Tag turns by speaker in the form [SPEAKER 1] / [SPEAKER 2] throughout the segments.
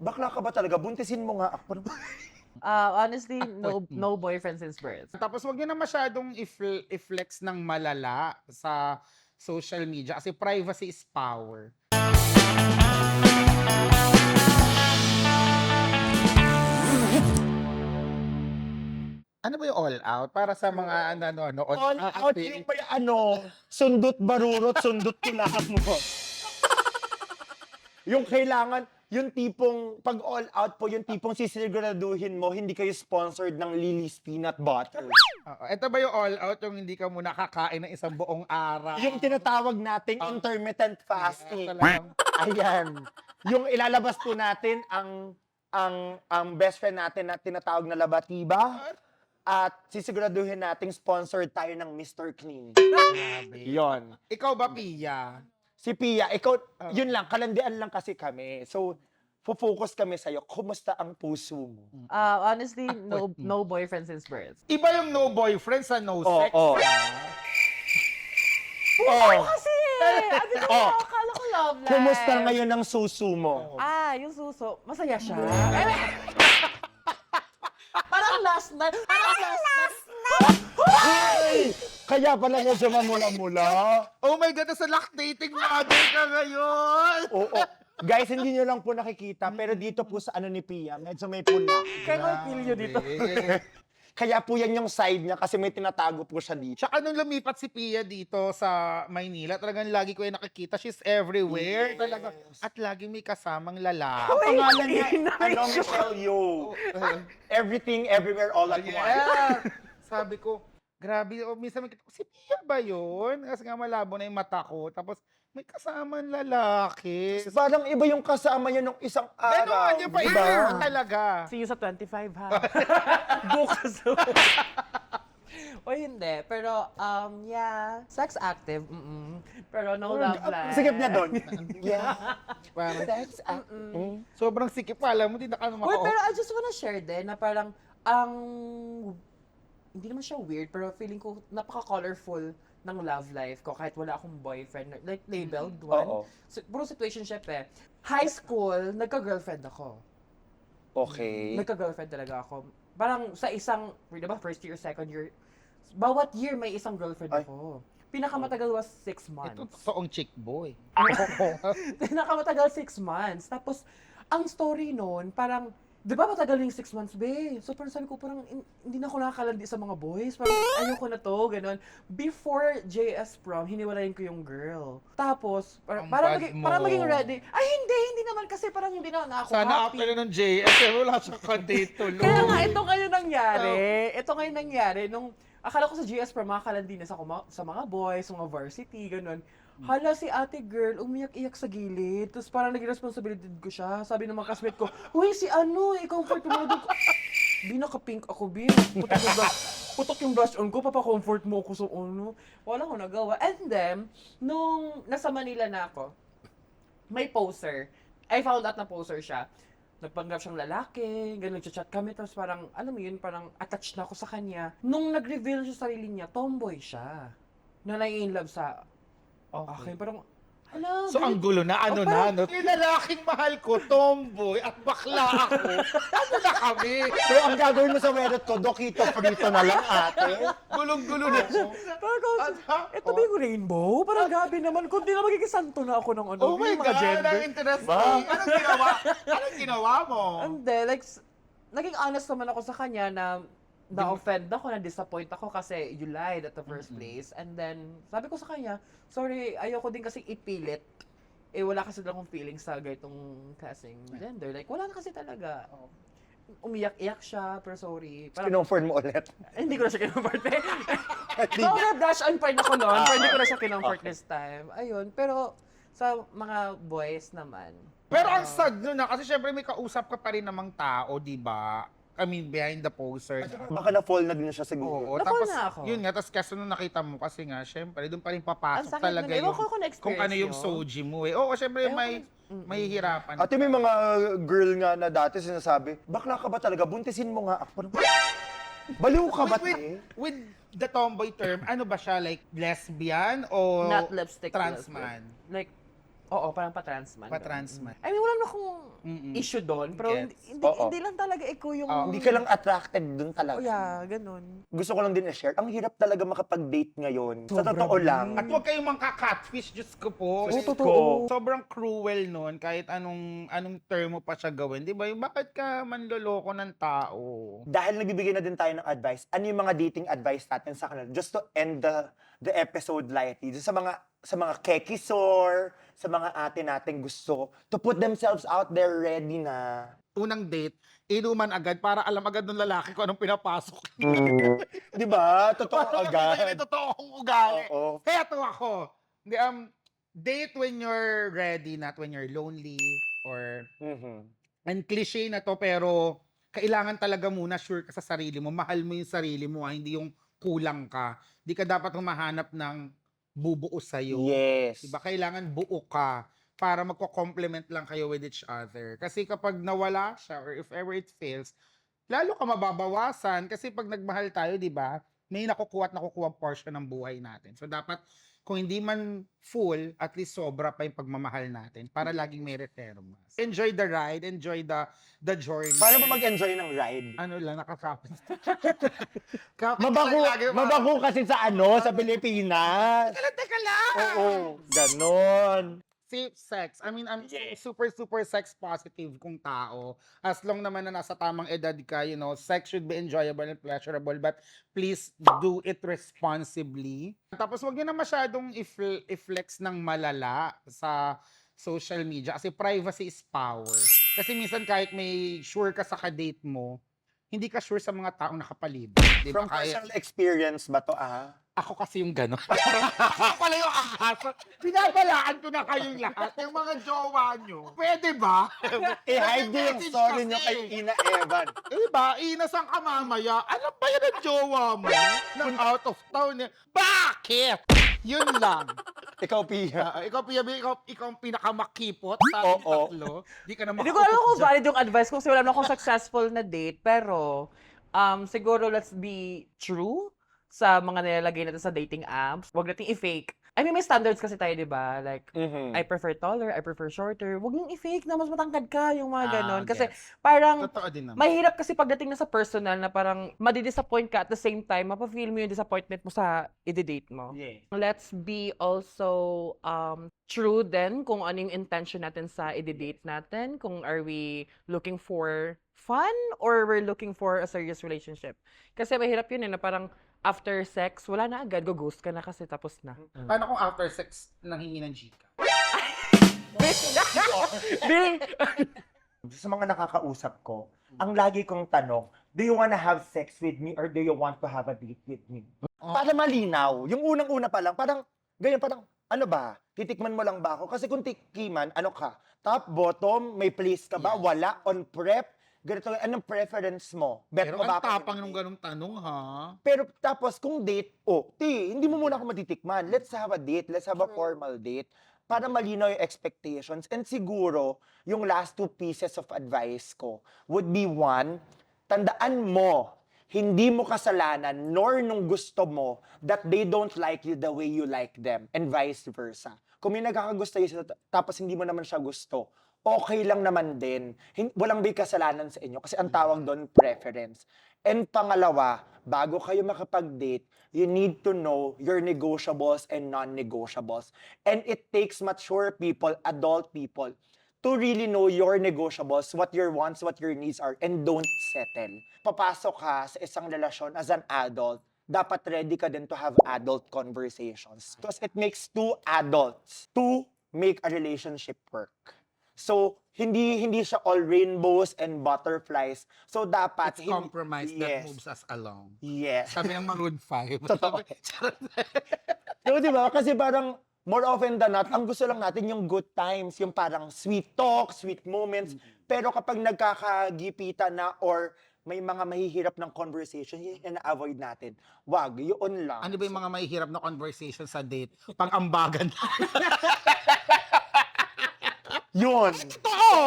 [SPEAKER 1] bakla ka ba talaga? Buntisin mo nga ako.
[SPEAKER 2] Honestly, no boyfriend since birth.
[SPEAKER 3] Tapos wag niyo na masyadong i-flex ng malala sa social media kasi privacy is power. Ano ba yung all out? Para sa mga nanonood.
[SPEAKER 1] All out yung may sundot barurot, sundot lahat mo. Yung kailangan, yung tipong, pag all out po, yung tipong sisiguraduhin mo, hindi kayo sponsored ng Lily's Peanut Butter.
[SPEAKER 3] Ito ba yung all out yung hindi ka muna kakain ng isang buong araw?
[SPEAKER 1] Yung tinatawag nating intermittent fasting.
[SPEAKER 3] Talagang-
[SPEAKER 1] Ayan. Yung ilalabas po natin ang best friend natin na tinatawag na Labatiba. At sisiguraduhin nating sponsored tayo ng Mr. Clean.
[SPEAKER 3] Grabe.
[SPEAKER 1] Yon.
[SPEAKER 3] Ikaw ba, Pia?
[SPEAKER 1] Si Pia, ikaw, yun lang, kalandian lang kasi kami. So, focus kami sa'yo. Kumusta ang puso mo?
[SPEAKER 2] Honestly, no boyfriend since birth.
[SPEAKER 3] Iba yung no boyfriend sa no sex.
[SPEAKER 1] Oo.
[SPEAKER 2] Kasi, ano ko, akala ko love life.
[SPEAKER 1] Kumusta ngayon ang suso mo?
[SPEAKER 2] Yung suso, masaya siya. Parang last night.
[SPEAKER 1] Ay! Kaya pala medyo mamula-mula.
[SPEAKER 3] Oh my God, nasa lactating mother ka ngayon!
[SPEAKER 1] Oo. Guys, hindi nyo lang po nakikita, pero dito po sa ni Pia, medyo may pula.
[SPEAKER 2] Kaya ko feel nyo dito.
[SPEAKER 1] Kaya po yan yung side niya kasi may tinatago po siya dito.
[SPEAKER 3] Tsaka nung lumipat si Pia dito sa Maynila, talagang lagi ko yung nakikita. She's everywhere.
[SPEAKER 1] Yes.
[SPEAKER 3] Talaga. At lagi may kasamang lalaki.
[SPEAKER 1] Ang pangalan niya,
[SPEAKER 2] Nice.
[SPEAKER 1] Michelle Yeoh. Everything, everywhere, all at once.
[SPEAKER 3] Yeah. Sabi ko, grabe. Minsan makita ko, si Pia ba yun? Kasi nga malabo na yung mata ko. Tapos may kasamang lalaki.
[SPEAKER 1] Parang iba yung kasama niya nung isang araw.
[SPEAKER 3] Gano'n niya pa
[SPEAKER 1] diba?
[SPEAKER 3] iba talaga.
[SPEAKER 2] See you sa 25, ha? Bukas. O hindi. Pero, yeah. Sex active. Pero no love life.
[SPEAKER 1] Sikip niya doon. Yeah.
[SPEAKER 3] Parang,
[SPEAKER 1] Sex active.
[SPEAKER 3] sobrang sikip. Alam mo, di na ka naman
[SPEAKER 2] Uy, pero I just wanna share din na parang, hindi naman siya weird, pero feeling ko napaka-colorful ng love life ko kahit wala akong boyfriend. Like, labeled one.
[SPEAKER 1] Oo.
[SPEAKER 2] Puro situationship eh. High school, nagka-girlfriend ako.
[SPEAKER 1] Okay.
[SPEAKER 2] Nagka-girlfriend talaga ako. Parang sa isang, diba, first year, second year, bawat year may isang girlfriend
[SPEAKER 1] Ay.
[SPEAKER 2] ako. Pinakamatagal was 6
[SPEAKER 3] Ito,
[SPEAKER 2] months.
[SPEAKER 3] totoong chick boy.
[SPEAKER 2] Pinakamatagal 6 months. Tapos, ang story noon, parang, di ba matagal yung 6 months, be? So, parang sabi ko, parang hindi na ako nakakalandi sa mga boys. Parang, ayoko na to, gano'n. Before JS prom, hiniwalayin ko yung girl. Tapos,
[SPEAKER 3] Ang
[SPEAKER 2] para
[SPEAKER 3] bad mo.
[SPEAKER 2] maging ready. Ay, hindi naman kasi parang hindi na ako
[SPEAKER 3] Sana
[SPEAKER 2] happy.
[SPEAKER 3] after ng JS, wala siya kadate tuloy.
[SPEAKER 2] Kaya nga, ito ngayon nangyari. Ito ngayon nangyari. Nung, akala ko sa GS Pro, makakalandi na sa mga boys, sa mga varsity, ganun. Hala, si ate girl, umiyak-iyak sa gilid. Tapos parang naging responsibility ko siya. Sabi ng mga classmate ko, uy, si i-comfort mo doon ko. Bi, naka-pink ako, Bi. Putok yung blush on ko, papa-comfort mo ako sa Wala ko nagawa. And then, nung nasa Manila na ako, may poser. I found out na poser siya. Nagpanggap siyang lalaki, ganun, chat kami, tapos parang, alam mo yun, parang attached na ako sa kanya. Nung nag-reveal siya sa sarili niya, tomboy siya. Na nai-inlove sa akin, parang, hala,
[SPEAKER 3] So, ang gulo na, ano na, no? Yung lalaking mahal ko, tomboy, at bakla ako, ano na kami?
[SPEAKER 1] So, ang gagawin mo sa wedot ko, dokito frito na lang, ate.
[SPEAKER 3] Gulong-gulo na ako.
[SPEAKER 2] parang, ito ba yung rainbow? Parang gabi naman, kundi na magiging santo na ako ng
[SPEAKER 3] Oh my
[SPEAKER 2] yung mga
[SPEAKER 3] God,
[SPEAKER 2] gender.
[SPEAKER 3] ang interesting. Anong ginawa mo?
[SPEAKER 2] And then, like, naging honest naman ako sa kanya na na-offend ako, na-disappoint ako kasi you lied at the first place. And then, sabi ko sa kanya, sorry, ayoko din kasi ipilit. Wala kasi akong feelings sa ganitong klaseng gender. Like, wala na kasi talaga. Umiyak-iyak siya, pero sorry.
[SPEAKER 1] Kinomfort mo ulit.
[SPEAKER 2] Hindi ko na siya kinomfort. So, na-brush on pa rin ako noon, pero hindi ko na siya kinomfort this time. Ayun, pero sa mga boys naman.
[SPEAKER 3] Pero ang sad nun na, kasi syempre may kausap ka pa rin namang tao, di ba? I mean, behind the poser.
[SPEAKER 1] Baka na-fall na din siya siguro.
[SPEAKER 3] Oo,
[SPEAKER 2] Na-fall
[SPEAKER 3] tapos
[SPEAKER 2] na ako.
[SPEAKER 3] yun nga, tapos kaso nung nakita mo kasi nga, syempre, doon pa rin
[SPEAKER 2] Ang
[SPEAKER 3] papasok
[SPEAKER 2] sakit
[SPEAKER 3] talaga
[SPEAKER 2] nun. Ewan
[SPEAKER 3] yung,
[SPEAKER 2] ko kung na-experience
[SPEAKER 3] kung ano yung
[SPEAKER 2] nyo.
[SPEAKER 3] soji mo eh. Oo, syempre
[SPEAKER 2] Ewan
[SPEAKER 3] may mahihirapan.
[SPEAKER 1] Ate, may mga girl nga na dati sinasabi, bakla ka ba talaga? Buntisin mo nga ako. Baliw ka ba, te?
[SPEAKER 3] With the tomboy term, ano ba siya? Like, lesbian o
[SPEAKER 2] Not lipstick.
[SPEAKER 3] trans man?
[SPEAKER 2] Like, Oo, parang pa-transman.
[SPEAKER 3] Pa-transman.
[SPEAKER 2] I mean, wala na akong
[SPEAKER 3] Mm-mm.
[SPEAKER 2] issue doon, pero
[SPEAKER 3] Gets.
[SPEAKER 1] Oo.
[SPEAKER 2] hindi lang talaga ikaw yung...
[SPEAKER 1] Hindi ka lang attracted dun talaga.
[SPEAKER 2] Oh, yeah, ganun.
[SPEAKER 1] Gusto ko lang din i-share, ang hirap talaga makapag-date ngayon. Sa
[SPEAKER 2] Sobra,
[SPEAKER 1] totoo
[SPEAKER 2] Bi.
[SPEAKER 1] lang.
[SPEAKER 3] At huwag kayong mangka-catfish, Diyos ko po.
[SPEAKER 2] Oo,
[SPEAKER 1] Diyos
[SPEAKER 2] totoo.
[SPEAKER 1] ko.
[SPEAKER 3] Sobrang cruel nun, kahit anong term mo pa siya gawin. Di ba? Yung bakit ka manloloko ng tao?
[SPEAKER 1] Dahil nagbibigay na din tayo ng advice, ano yung mga dating advice natin sa kanila? Just to end the episode lightly. Sa mga kekisor, sa mga ate nating gusto to put themselves out there ready na.
[SPEAKER 3] Unang date, inuman agad para alam agad ng lalaki kung anong pinapasok.
[SPEAKER 1] Di ba? Totoo
[SPEAKER 3] Para makita niya
[SPEAKER 1] agad.
[SPEAKER 3] yung totoong ugali.
[SPEAKER 1] Oo.
[SPEAKER 3] Kaya to ako. Hindi, date when you're ready, not when you're lonely or
[SPEAKER 1] Mhm.
[SPEAKER 3] and cliche na to pero kailangan talaga muna sure ka sa sarili mo. Mahal mo yung sarili mo, hindi yung kulang ka. Di ka dapat humahanap ng bubuo sa'yo.
[SPEAKER 1] Yes.
[SPEAKER 3] Diba? Kailangan buo ka para magko-complement lang kayo with each other. Kasi kapag nawala siya or if ever it fails, lalo ka mababawasan kasi pag nagmahal tayo, di ba? May nakukuha at nakukuha portion ng buhay natin. So dapat kung hindi man full, at least sobra pa yung pagmamahal natin para laging may retermas. Enjoy the ride, enjoy the journey.
[SPEAKER 1] Paano ba mag-enjoy ng ride?
[SPEAKER 3] Ano lang, nakakapit.
[SPEAKER 1] Mabago kasi sa sa Pilipinas.
[SPEAKER 3] Teka lang!
[SPEAKER 1] Oo, ganon.
[SPEAKER 3] Safe sex. I mean, I'm
[SPEAKER 1] Yes.
[SPEAKER 3] super sex positive kung tao. As long naman na nasa tamang edad ka, sex should be enjoyable and pleasurable, but please do it responsibly. Tapos wag niyo na masyadong i-flex ng malala sa social media kasi privacy is power. Kasi minsan kahit may sure ka sa kadate mo, hindi ka sure sa mga taong nakapalibot. Di ba?
[SPEAKER 1] From personal experience ba to
[SPEAKER 3] Ako kasi yung gano'n. Ako pala yung ahas. Binabalaan ko na kayong lahat. Yung mga jowa nyo. Pwede ba?
[SPEAKER 1] I-hide nyo yung
[SPEAKER 3] Nag-message
[SPEAKER 1] story
[SPEAKER 3] kasi.
[SPEAKER 1] nyo kay Ina Evan.
[SPEAKER 3] Diba? Inasang ka mamaya. Alam ba yan ang jowa mo? Nang out of town. Bakit? Yun lang.
[SPEAKER 1] Ikaw, Pia.
[SPEAKER 3] Ikaw, Pia, ikaw ang pinakamakipot sa ating
[SPEAKER 1] Oo.
[SPEAKER 3] tatlo. Di ka na
[SPEAKER 2] Hindi ko alam kung
[SPEAKER 3] dyan.
[SPEAKER 2] valid yung advice ko kasi wala na akong successful na date. Pero, siguro let's be true sa mga nilalagay natin sa dating apps. Huwag nating i-fake. I mean, may standards kasi tayo, di ba? Like,
[SPEAKER 1] Mhm.
[SPEAKER 2] I prefer taller, I prefer shorter. Huwag niyong i-fake na mas matangkad ka, yung mga ganon. Kasi
[SPEAKER 3] Yes.
[SPEAKER 2] parang,
[SPEAKER 3] Totoo din naman.
[SPEAKER 2] mahirap kasi pagdating na sa personal na parang madi-disappoint ka at the same time, mapafeel mo yung disappointment mo sa i-date mo.
[SPEAKER 1] Yeah.
[SPEAKER 2] Let's be also true din kung ano yung intention natin sa i-date natin. Kung are we looking for fun or we're looking for a serious relationship. Kasi mahirap yun na parang after sex, wala na agad, go-ghost ka na kasi tapos na.
[SPEAKER 3] Paano kung after sex nanghingi ng Gcash?
[SPEAKER 2] Di!
[SPEAKER 1] Sa mga nakakausap ko, ang lagi kong tanong, do you wanna have sex with me or do you want to have a date with me? Para malinaw. Yung unang-una pa lang, parang, ganyan, parang, ano ba? Titikman mo lang ba ako? Kasi kung tikiman, ano ka? Top, bottom, may place ka ba?
[SPEAKER 3] Yes.
[SPEAKER 1] Wala, on prep? Ganito, anong preference mo? Bet
[SPEAKER 3] Pero
[SPEAKER 1] mo ba
[SPEAKER 3] ang
[SPEAKER 1] ako
[SPEAKER 3] tapang
[SPEAKER 1] with
[SPEAKER 3] nung
[SPEAKER 1] me?
[SPEAKER 3] ganong tanong, ha?
[SPEAKER 1] Pero tapos kung date, hindi mo muna ako matitikman. Let's have a date. Let's have a formal date. Para malinaw yung expectations. And siguro, yung last 2 pieces of advice ko would be 1, tandaan mo, hindi mo kasalanan nor nung gusto mo that they don't like you the way you like them and vice versa. Kung may nagkakagusto yun tapos hindi mo naman siya gusto, okay lang naman din. Walang may kasalanan sa inyo kasi ang tawag doon preference. And pangalawa, bago kayo makapag-date, you need to know your negotiables and non-negotiables. And it takes mature people, adult people, to really know your negotiables, what your wants, what your needs are, and don't settle. Papasok ka sa isang relasyon as an adult, dapat ready ka din to have adult conversations. Because it makes 2 adults to make a relationship work. So, hindi siya all rainbows and butterflies. So, dapat...
[SPEAKER 3] It's compromise that
[SPEAKER 1] Yes.
[SPEAKER 3] moves us along.
[SPEAKER 1] Yes.
[SPEAKER 3] Sabi ng Maroon 5.
[SPEAKER 1] Totoo. So, di ba? Kasi parang, more often than not, ang gusto lang natin yung good times, yung parang sweet talk, sweet moments. Pero kapag nagkakagipitan na or may mga mahihirap ng conversation, yun yung na-avoid natin. Wag, yun lang.
[SPEAKER 3] Ano ba yung mga mahihirap na conversation sa date? Pang-ambagan.
[SPEAKER 1] Yun. Totoo!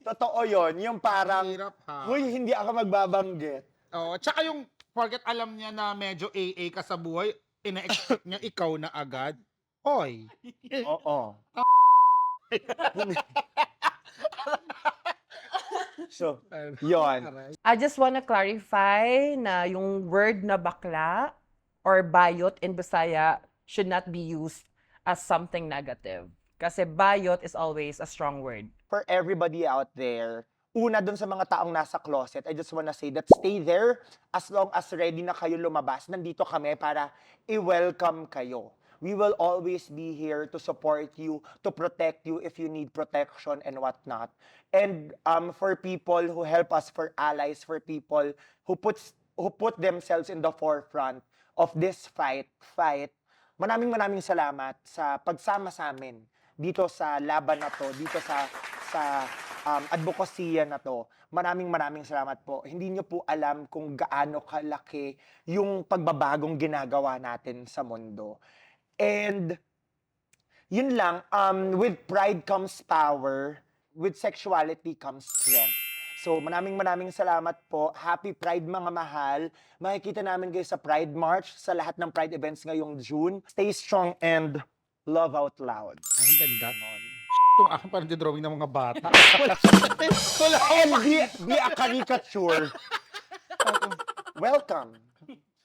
[SPEAKER 1] Totoo yun. Yung parang,
[SPEAKER 3] Hirap, ha?
[SPEAKER 1] huy, hindi ako magbabanggit.
[SPEAKER 3] Oo. Tsaka yung, porket alam niya na medyo AA ka sa buhay, ina-expect niya ikaw na agad. Hoy,
[SPEAKER 1] Oo. So, yon.
[SPEAKER 2] I just wanna clarify na yung word na bakla or bayot in Bisaya should not be used as something negative. Kasi bayot is always a strong word.
[SPEAKER 1] For everybody out there, una dun sa mga taong nasa closet, I just wanna say that stay there as long as ready na kayo lumabas. Nandito kami para i-welcome kayo. We will always be here to support you, to protect you if you need protection and whatnot. And for people who help us, for allies, for people who put themselves in the forefront of this fight, maraming salamat sa pagsama sa amin dito sa laban na to, dito sa advokasya na to. Maraming salamat po. Hindi nyo po alam kung gaano kalaki yung pagbabagong ginagawa natin sa mundo. And yun lang, with pride comes power, with sexuality comes strength. So maraming salamat po. Happy Pride mga mahal. Makikita namin kayo sa Pride March, sa lahat ng Pride events ngayong June. Stay strong and love out loud.
[SPEAKER 3] Ay, ang ganda nun. Itong akin parang drawing ng mga bata. Wala.
[SPEAKER 1] And be a caricature. Welcome.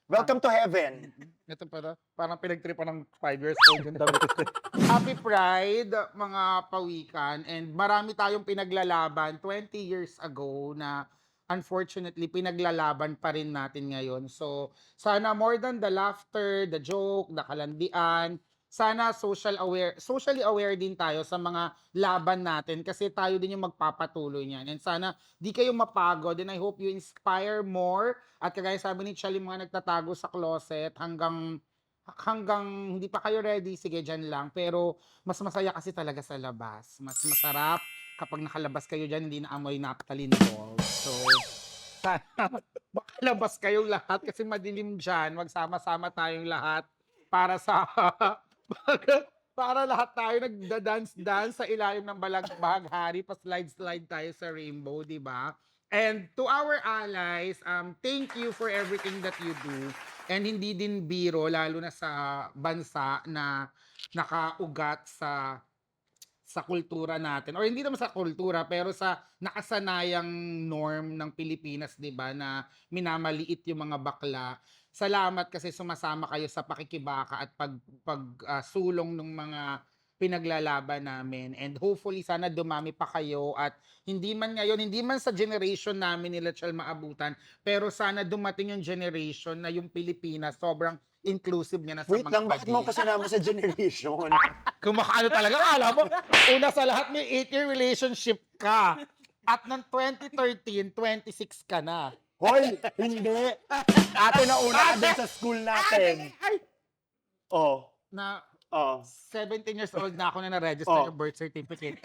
[SPEAKER 1] Welcome to heaven.
[SPEAKER 3] Ito pala, parang pinagtripan ng 5 years old yung damit ko. Happy Pride, mga pawikan. And marami tayong pinaglalaban 20 years ago na unfortunately pinaglalaban pa rin natin ngayon. So, sana more than the laughter, the joke, the kalandian, sana socially aware din tayo sa mga laban natin kasi tayo din yung magpapatuloy niyan. And sana di kayo mapagod and I hope you inspire more. At kagaya sabi ni Chali, mga nagtatago sa closet hanggang hindi pa kayo ready, sige dyan lang. Pero mas masaya kasi talaga sa labas. Mas masarap kapag nakalabas kayo dyan, hindi na amoy naphthalene balls. So, sana makalabas kayong lahat kasi madilim dyan. Magsama-sama tayong lahat para sa para lahat tayo nagda-dance-dance sa ilalim ng bahaghari, pa-slide-slide tayo sa rainbow, di ba? And to our allies, thank you for everything that you do. And hindi din biro, lalo na sa bansa na nakaugat sa kultura natin. Or hindi naman sa kultura, pero sa nakasanayang norm ng Pilipinas, di ba, na minamaliit yung mga bakla. Salamat kasi sumasama kayo sa pakikibaka at sulong ng mga pinaglalaban namin. And hopefully sana dumami pa kayo at hindi man ngayon, hindi man sa generation namin nila Chal maabutan, pero sana dumating yung generation na yung Pilipinas sobrang inclusive niya na sa
[SPEAKER 1] Wait
[SPEAKER 3] mga
[SPEAKER 1] lang, bakit mo
[SPEAKER 3] pagi.
[SPEAKER 1] ako sinama sa generation?
[SPEAKER 3] Kumakaano talaga, alam mo, una sa lahat may 8-year relationship ka. At ng 2013, 26 ka na.
[SPEAKER 1] Hoy, hindi. Ate na una ka din sa school natin. Oh,
[SPEAKER 3] Na
[SPEAKER 1] oh.
[SPEAKER 3] 17 years old na ako na na-register
[SPEAKER 1] Oh.
[SPEAKER 3] yung birth certificate.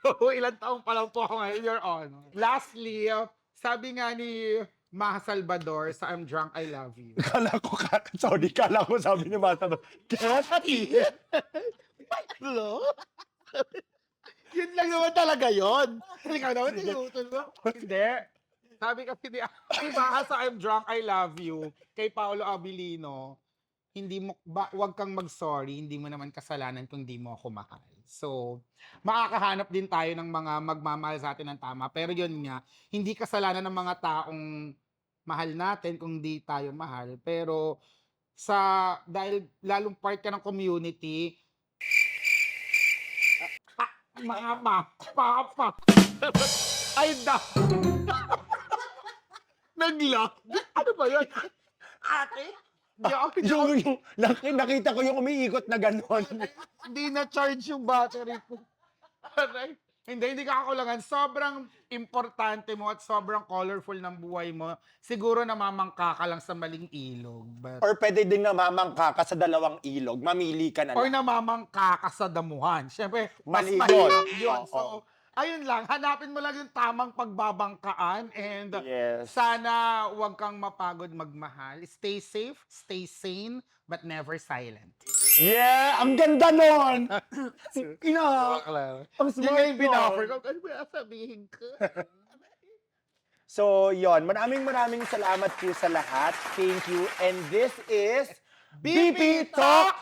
[SPEAKER 3] So, ilang taong pa lang po ako ngayon, Your Honor. Lastly, sabi nga ni Maha Salvador sa I'm Drunk, I Love You.
[SPEAKER 1] Kala ko sabi ni Mata, Kati!
[SPEAKER 3] Hello? Yun lang naman talaga yun. Ikaw naman, tinutol mo. Hindi. Sabi kasi ni Maha sa I'm Drunk, I Love You, kay Paolo Abilino, wag kang mag-sorry, hindi mo naman kasalanan kung di mo ako mahal. So, makakahanap din tayo ng mga magmamahal sa atin ng tama. Pero yun nga, hindi kasalanan ng mga taong mahal natin kung di tayo mahal. Pero, dahil lalong part ka ng community, mama, papa, ay da, nag-lock. Ano ba yun? Ate?
[SPEAKER 1] Nakita ko yung umiikot na gano'n.
[SPEAKER 3] Hindi na-charge yung battery ko. Aray. Hindi ka kakulangan. Sobrang importante mo at sobrang colorful ng buhay mo. Siguro namamangka ka lang sa maling ilog.
[SPEAKER 1] Or pwede din namamangka ka sa dalawang ilog. Mamili ka na
[SPEAKER 3] Or
[SPEAKER 1] lang.
[SPEAKER 3] namamangka ka sa damuhan. Siyempre, mas
[SPEAKER 1] Mali
[SPEAKER 3] mahirap
[SPEAKER 1] yun.
[SPEAKER 3] yun.
[SPEAKER 1] Oo.
[SPEAKER 3] So, ayun lang. Hanapin mo lang yung tamang pagbabangkaan. And
[SPEAKER 1] Yes.
[SPEAKER 3] sana huwag kang mapagod magmahal. Stay safe, stay sane, but never silent.
[SPEAKER 1] Yeah! Ang ganda nun! Ina! Ang
[SPEAKER 3] Yun nga yung
[SPEAKER 1] smart
[SPEAKER 3] binoffer
[SPEAKER 1] nun.
[SPEAKER 3] ko. Ano ba sabihin ko?
[SPEAKER 1] So, yon. Maraming salamat po sa lahat. Thank you. And this is BP Talk